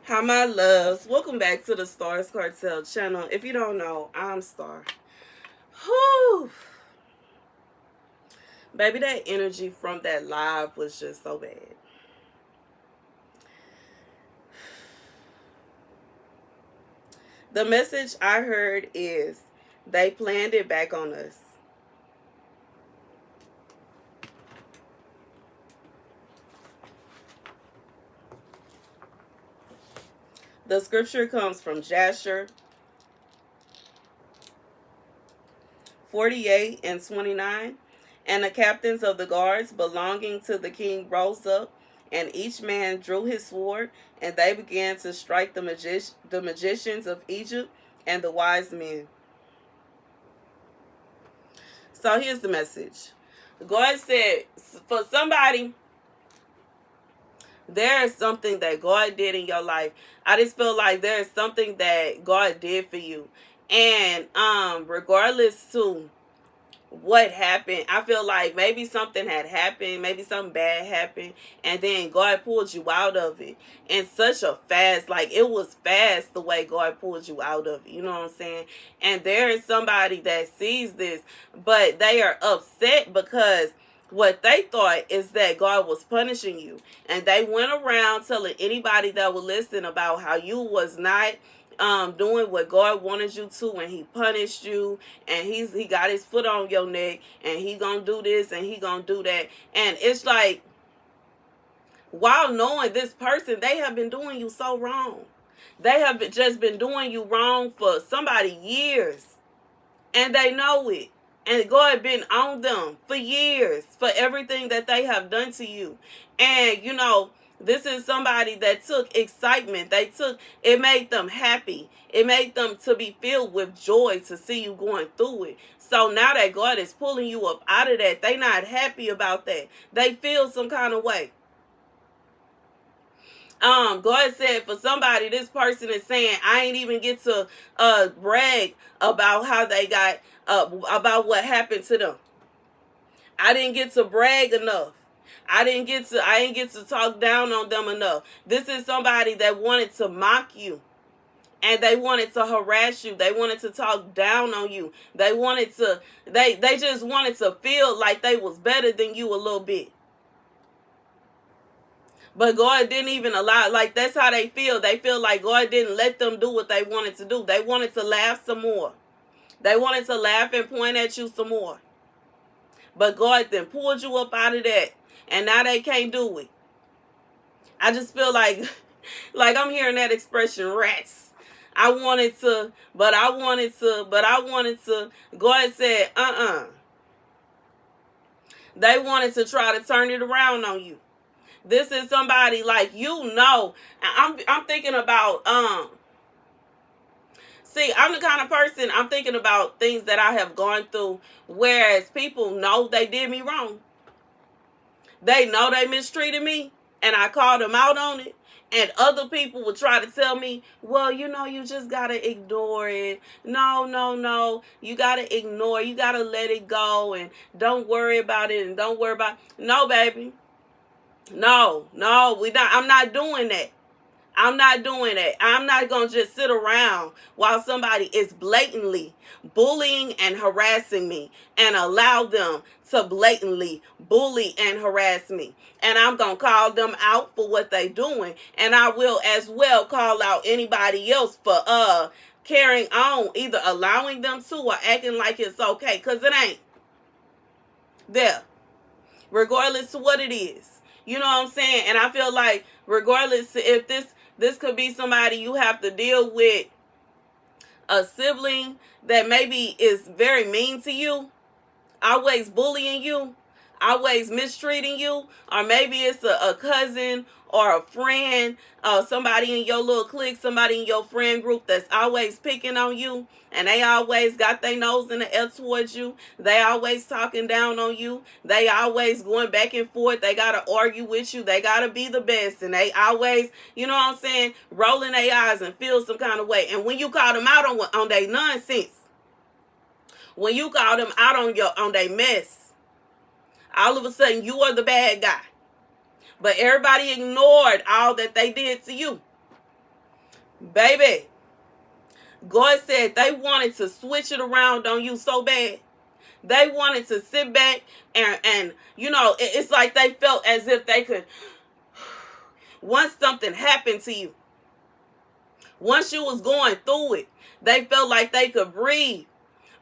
Hi, my loves. Welcome back to the Starscartel channel. If you don't know, I'm Star. Whew. Baby, that energy from that live was just so bad. The message I heard is they planned it back on us. The scripture comes from Jasher 48 and 29. And the captains of the guards belonging to the king rose up, and each man drew his sword, and they began to strike the magicians of Egypt and the wise men. So here's the message. God said, for somebody, there is something that God did in your life. I just feel like there is something that God did for you. And regardless to what happened, I feel like maybe something had happened, maybe something bad happened, and then God pulled you out of it in such a fast, like it was fast the way God pulled you out of it, you know what I'm saying? And there is somebody that sees this, but they are upset because what they thought is that God was punishing you, and they went around telling anybody that would listen about how you was not doing what God wanted you to, and he punished you, and he got his foot on your neck, and he gonna do this and he gonna do that. And it's like, while knowing this person, they have been doing you so wrong. They have just been doing you wrong for somebody years, and they know it. And God been on them for years for everything that they have done to you. And this is somebody that took excitement. It made them happy. It made them to be filled with joy to see you going through it. So now that God is pulling you up out of that, they not happy about that. They feel some kind of way. God said for somebody, this person is saying, I ain't even get to brag about how they got about what happened to them. I didn't get to brag enough. I ain't get to talk down on them enough. This is somebody that wanted to mock you, and they wanted to harass you. They wanted to talk down on you. They just wanted to feel like they was better than you a little bit. But God didn't even allow, like, that's how they feel. They feel like God didn't let them do what they wanted to do. They wanted to laugh some more. They wanted to laugh and point at you some more. But God then pulled you up out of that, and now they can't do it. I just feel like, like I'm hearing that expression, rats. I wanted to, but I wanted to, but I wanted to. God said, They wanted to try to turn it around on you. This is somebody like, I'm thinking about see, I'm the kind of person, I'm thinking about things that I have gone through, whereas people know they did me wrong. They know they mistreated me, and I called them out on it. And other people would try to tell me, well, you just gotta ignore it. No, no, no. You gotta ignore, you gotta let it go, and don't worry about it, and don't worry about it. No, baby. No, I'm not doing that. I'm not doing that. I'm not going to just sit around while somebody is blatantly bullying and harassing me and allow them to blatantly bully and harass me. And I'm going to call them out for what they're doing. And I will as well call out anybody else for carrying on, either allowing them to or acting like it's okay, because it ain't. There. Regardless to what it is. You know what I'm saying? And I feel like regardless if this could be somebody you have to deal with, a sibling that maybe is very mean to you, always bullying you, always mistreating you, or maybe it's a cousin or a friend, somebody in your little clique, somebody in your friend group that's always picking on you, and they always got their nose in the air towards you. They always talking down on you. They always going back and forth. They got to argue with you. They got to be the best, and they always, you know what I'm saying, rolling their eyes and feel some kind of way. And when you call them out on their nonsense, when you call them out on their mess, all of a sudden you are the bad guy. But everybody ignored all that they did to you. Baby, God said they wanted to switch it around on you so bad. They wanted to sit back and it's like they felt as if they could, once something happened to you, once you was going through it, they felt like they could breathe.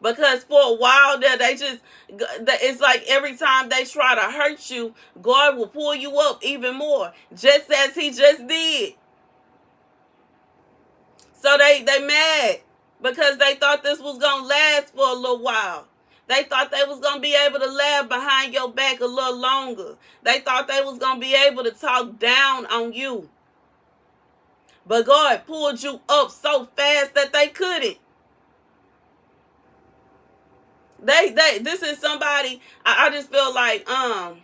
Because for a while there, it's like every time they try to hurt you, God will pull you up even more, just as he just did. So they mad because they thought this was going to last for a little while. They thought they was going to be able to laugh behind your back a little longer. They thought they was going to be able to talk down on you. But God pulled you up so fast that they couldn't. This is somebody, I just feel like I'm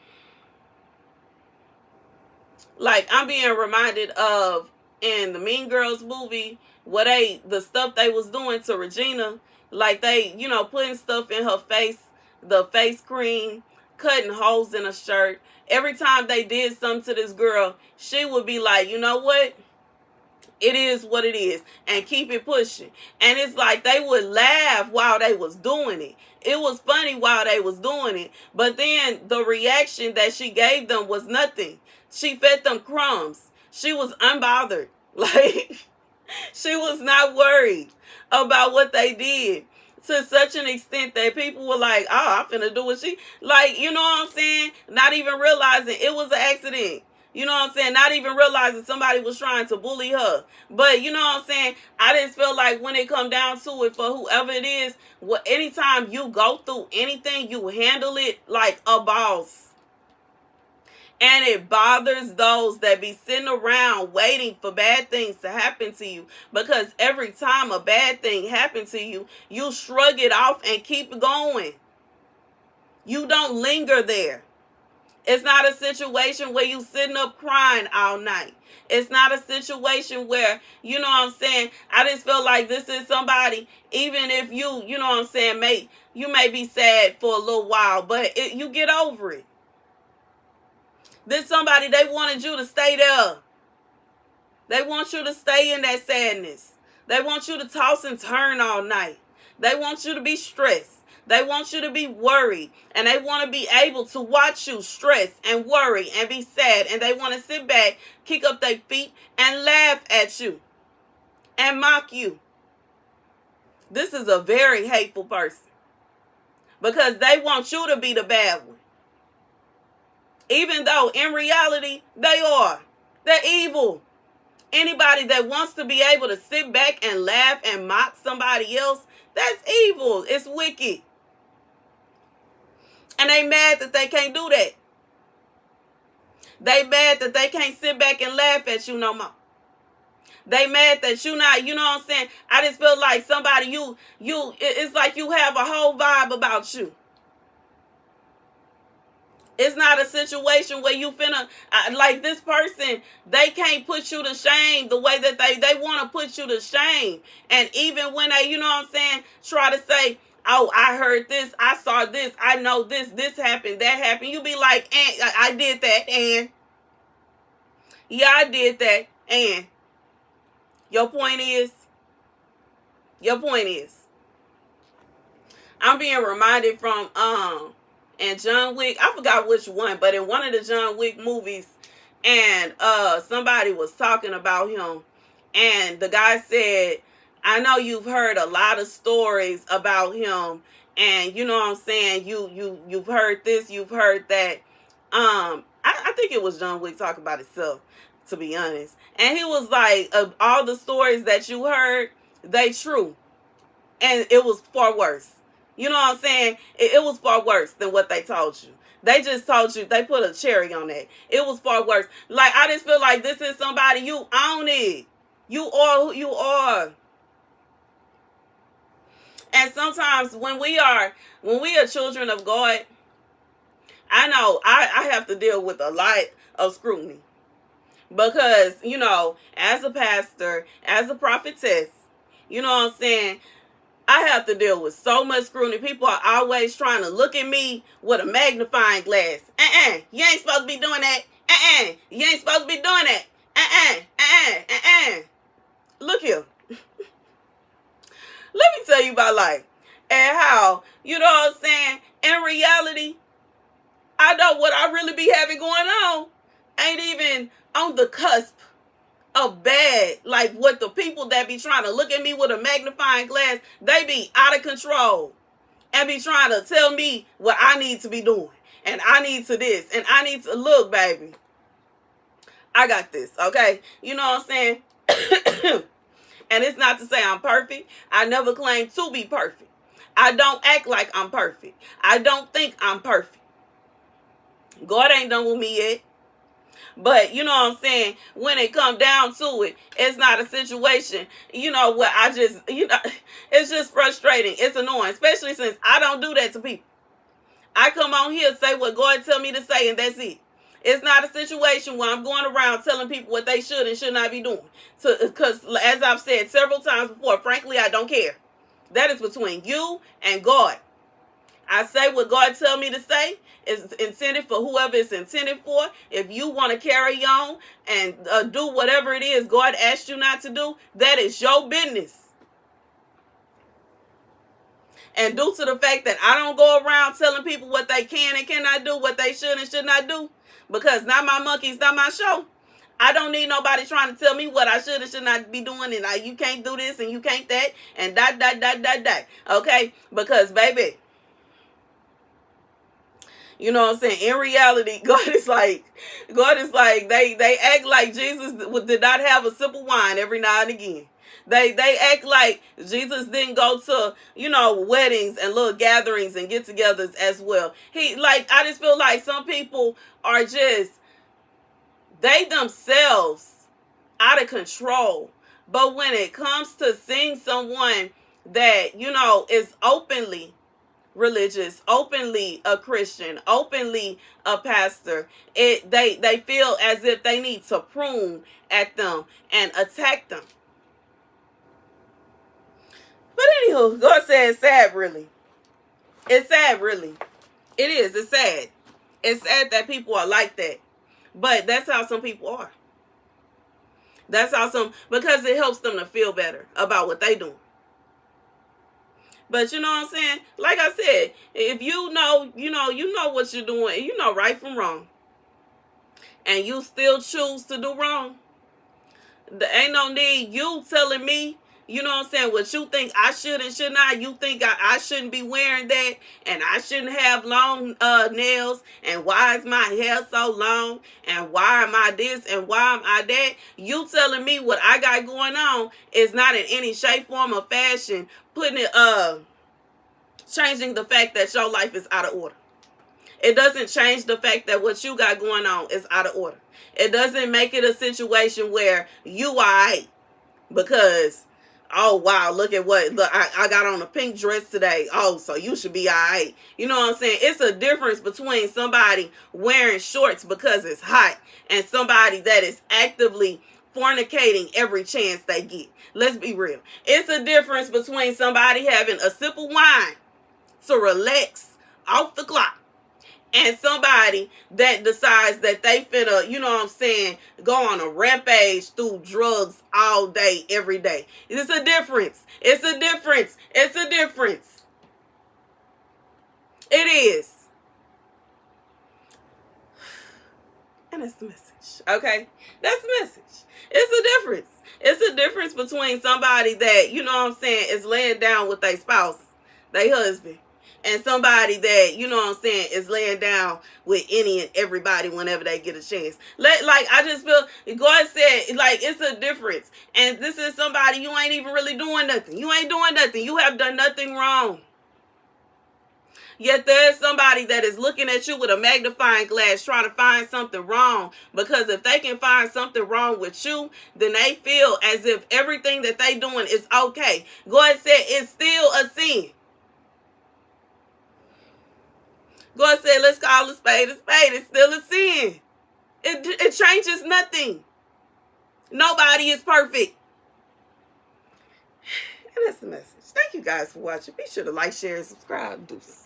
being reminded of in the Mean Girls movie, where the stuff they was doing to Regina, like they, putting stuff in her face, the face cream, cutting holes in her shirt. Every time they did something to this girl, she would be like, you know what? It is what it is, and keep it pushing. And it's like they would laugh while they was doing it. It was funny while they was doing it, but then the reaction that she gave them was nothing. She fed them crumbs. She was unbothered. Like, she was not worried about what they did, to such an extent that people were like, oh, I'm finna do what she, like, you know what I'm saying? Not even realizing it was an accident. You know what I'm saying? Not even realizing somebody was trying to bully her. But you know what I'm saying? I just feel like when it come down to it, for whoever it is, anytime you go through anything, you handle it like a boss. And it bothers those that be sitting around waiting for bad things to happen to you. Because every time a bad thing happens to you, you shrug it off and keep going. You don't linger there. It's not a situation where you sitting up crying all night. It's not a situation where, you know what I'm saying, I just feel like this is somebody, even if you know what I'm saying, you may be sad for a little while, but you get over it. This somebody, they wanted you to stay there. They want you to stay in that sadness. They want you to toss and turn all night. They want you to be stressed. They want you to be worried, and they want to be able to watch you stress and worry and be sad, and they want to sit back, kick up their feet, and laugh at you and mock you. This is a very hateful person, because they want you to be the bad one, even though in reality they are. They're evil. Anybody that wants to be able to sit back and laugh and mock somebody else, that's evil. It's wicked. And they mad that they can't do that. They mad that they can't sit back and laugh at you no more. They mad that you not, you know what I'm saying? I just feel like somebody, it's like you have a whole vibe about you. It's not a situation where you finna, like this person, they can't put you to shame the way that they want to put you to shame. And even when they, you know what I'm saying, try to say, oh, I heard this, I saw this, I know this happened, that happened. You be like, and I did that, and yeah, I did that, and your point is, I'm being reminded from and John Wick, I forgot which one, but in one of the John Wick movies, and somebody was talking about him, and the guy said, I know you've heard a lot of stories about him, and you know what I'm saying, you've heard this, you've heard that. I think it was John Wick talking about himself, to be honest. And he was like, all the stories that you heard, they true. And it was far worse. You know what I'm saying? It was far worse than what they told you. They just told you, they put a cherry on that. It was far worse. Like, I just feel like this is somebody, you own it. You are who you are. And sometimes when we are children of God, I know I have to deal with a lot of scrutiny. Because, you know, as a pastor, as a prophetess, you know what I'm saying, I have to deal with so much scrutiny. People are always trying to look at me with a magnifying glass. You ain't supposed to be doing that. You ain't supposed to be doing that. Look here. tell you about life. And how, you know what I'm saying, in reality, I know what I really be having going on ain't even on the cusp of bad. Like what the people that be trying to look at me with a magnifying glass, they be out of control and be trying to tell me what I need to be doing. And I need to this. And I need to look, baby. I got this, okay? You know what I'm saying? And it's not to say I'm perfect. I never claim to be perfect. I don't act like I'm perfect. I don't think I'm perfect. God ain't done with me yet. But, you know what I'm saying, when it come down to it, it's not a situation, you know, where I just, you know, it's just frustrating. It's annoying, especially since I don't do that to people. I come on here, say what God tell me to say, and that's it. It's not a situation where I'm going around telling people what they should and should not be doing. Because, as I've said several times before, frankly, I don't care. That is between you and God. I say what God tell me to say. It's intended for whoever it's intended for. If you want to carry on and do whatever it is God asked you not to do, that is your business. And due to the fact that I don't go around telling people what they can and cannot do, what they should and should not do, because not my monkeys, not my show. I don't need nobody trying to tell me what I should and should not be doing, and you can't do this and you can't that, and that. Okay? Because, baby, you know what I'm saying? In reality, God is like, they act like Jesus did not have a sip of wine every now and again. They act like Jesus didn't go to, you know, weddings and little gatherings and get-togethers as well. I just feel like some people are just, they themselves out of control. But when it comes to seeing someone that, you know, is openly religious, openly a Christian, openly a pastor, they feel as if they need to prune at them and attack them. But anywho, God said it's sad, really. It's sad, really. It is. It's sad. It's sad that people are like that. But that's how some people are. That's how because it helps them to feel better about what they doing. But you know what I'm saying? Like I said, if you know what you're doing, you know right from wrong, and you still choose to do wrong, there ain't no need you telling me, you know what I'm saying, what you think I should and should not. You think I shouldn't be wearing that, and I shouldn't have long nails, and why is my hair so long, and why am I this, and why am I that? You telling me what I got going on is not in any shape, form, or fashion changing the fact that your life is out of order. It doesn't change the fact that what you got going on is out of order. It doesn't make it a situation where you are right because, oh wow, look, I got on a pink dress today. Oh, so you should be all right. You know what I'm saying? It's a difference between somebody wearing shorts because it's hot and somebody that is actively fornicating every chance they get. Let's be real. It's a difference between somebody having a sip of wine to relax off the clock and somebody that decides that they finna, you know what I'm saying, go on a rampage through drugs all day, every day. It's a difference. It's a difference. It's a difference. It is. And that's the message. Okay? That's the message. It's a difference. It's a difference between somebody that, you know what I'm saying, is laying down with their spouse, their husband, and somebody that, you know what I'm saying, is laying down with any and everybody whenever they get a chance. I just feel, God said, it's a difference. And this is somebody, you ain't even really doing nothing. You ain't doing nothing. You have done nothing wrong. Yet there's somebody that is looking at you with a magnifying glass trying to find something wrong. Because if they can find something wrong with you, then they feel as if everything that they doing is okay. God said it's still a sin. God said, let's call a spade a spade. It's still a sin. It changes nothing. Nobody is perfect. And that's the message. Thank you guys for watching. Be sure to like, share, and subscribe. Deuces.